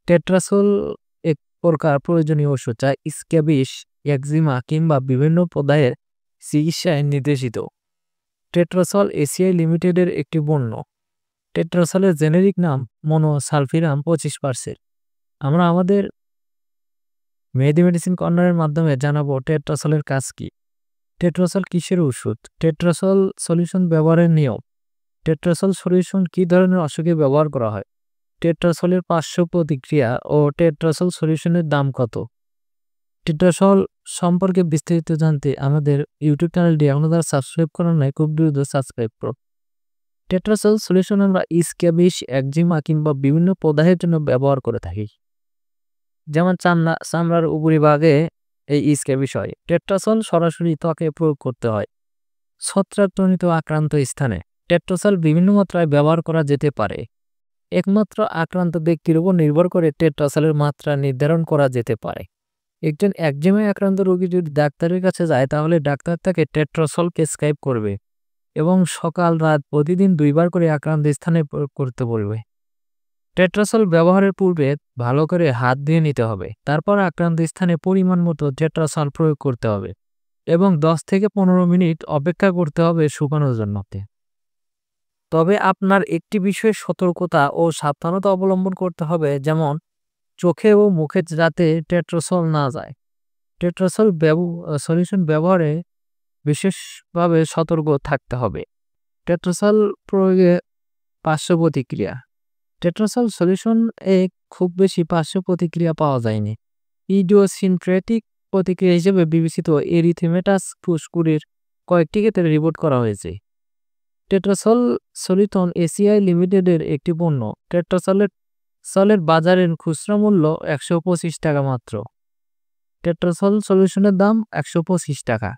টেট্রাসোল এক প্রকার প্রয়োজনীয় ওষুধ যা স্ক্যাবিস, একজিমা কিংবা বিভিন্ন প্রদাহের চিকিৎসায় নির্দেশিত। টেট্রাসল এসিআই লিমিটেডের একটি পণ্য। টেট্রাসলের জেনেরিক নাম মনোসালফিরাম 25%। আমরা আমাদের মেহেদি মেডিসিন কর্নারের মাধ্যমে জানাবো টেট্রাসলের কাজ কি, টেট্রাসল কিসের ওষুধ, টেট্রাসল সলিউশন ব্যবহারের নিয়ম, টেট্রাসল সলিউশন কী ধরনের অসুখে ব্যবহার করা হয়, টেট্রাসলের পার্শ্ব প্রতিক্রিয়া ও টেট্রাসল সলিউশনের দাম কত। টেট্রাসল সম্পর্কে বিস্তারিত জানতে আমাদের ইউটিউব চ্যানেলটি এখনো যারা সাবস্ক্রাইব করেন নাই খুব দ্রুত সাবস্ক্রাইব করুন। টেট্রাসল সলিউশন আমরা স্ক্যাবিস, একজিমা কিংবা বিভিন্ন প্রদাহের জন্য ব্যবহার করে থাকি। যেমন চামড়ার উপরিভাগে এই স্ক্যাবিস হয়। টেট্রাসল সরাসরি ত্বকে প্রয়োগ করতে হয়। ছত্রাকজনিত আক্রান্ত স্থানে টেট্রাসল বিভিন্ন মাত্রায় ব্যবহার করা যেতে পারে। একমাত্র আক্রান্ত ব্যক্তির উপর নির্ভর করে টেট্রাসলের মাত্রা নির্ধারণ করা যেতে পারে। একজন একজিমায় আক্রান্ত রোগী যদি ডাক্তারের কাছে যায় তাহলে ডাক্তার তাকে টেট্রাসল প্রেসক্রাইব করবে এবং সকাল রাত প্রতিদিন 2 বার করে আক্রান্ত স্থানে প্রয়োগ করতে বলবে। টেট্রাসল ব্যবহারের পূর্বে ভালো করে হাত ধুয়ে নিতে হবে। তারপর আক্রান্ত স্থানে পরিমাণ মতো টেট্রাসল প্রয়োগ করতে হবে এবং 10 থেকে 15 মিনিট অপেক্ষা করতে হবে শুকানোর জন্য। তবে আপনার একটি বিষয়ে সতর্কতা ও সাবধানতা অবলম্বন করতে হবে, যেমন চোখে ও মুখে যাতে টেট্রাসল না যায়। টেট্রাসল সলিউশন ব্যবহারে বিশেষভাবে সতর্ক থাকতে হবে। টেট্রাসল প্রয়োগে পার্শ্ব প্রতিক্রিয়া। টেট্রাসল সলিউশন খুব বেশি পার্শ্ব প্রতিক্রিয়া পাওয়া যায়নি। ইডিওসিনক্রেটিক প্রতিক্রিয়া হিসেবে বিবেচিত এরিথেমেটাস ফুসকুড়ির কয়েকটি ক্ষেত্রে রিপোর্ট করা হয়েছে। টেট্রাসল সলিউশন এসিআই লিমিটেডের একটি পণ্য। টেট্রাসলের বাজারের খুচরা মূল্য 125 টাকা মাত্র। টেট্রাসল সলিউশনের দাম 125 টাকা।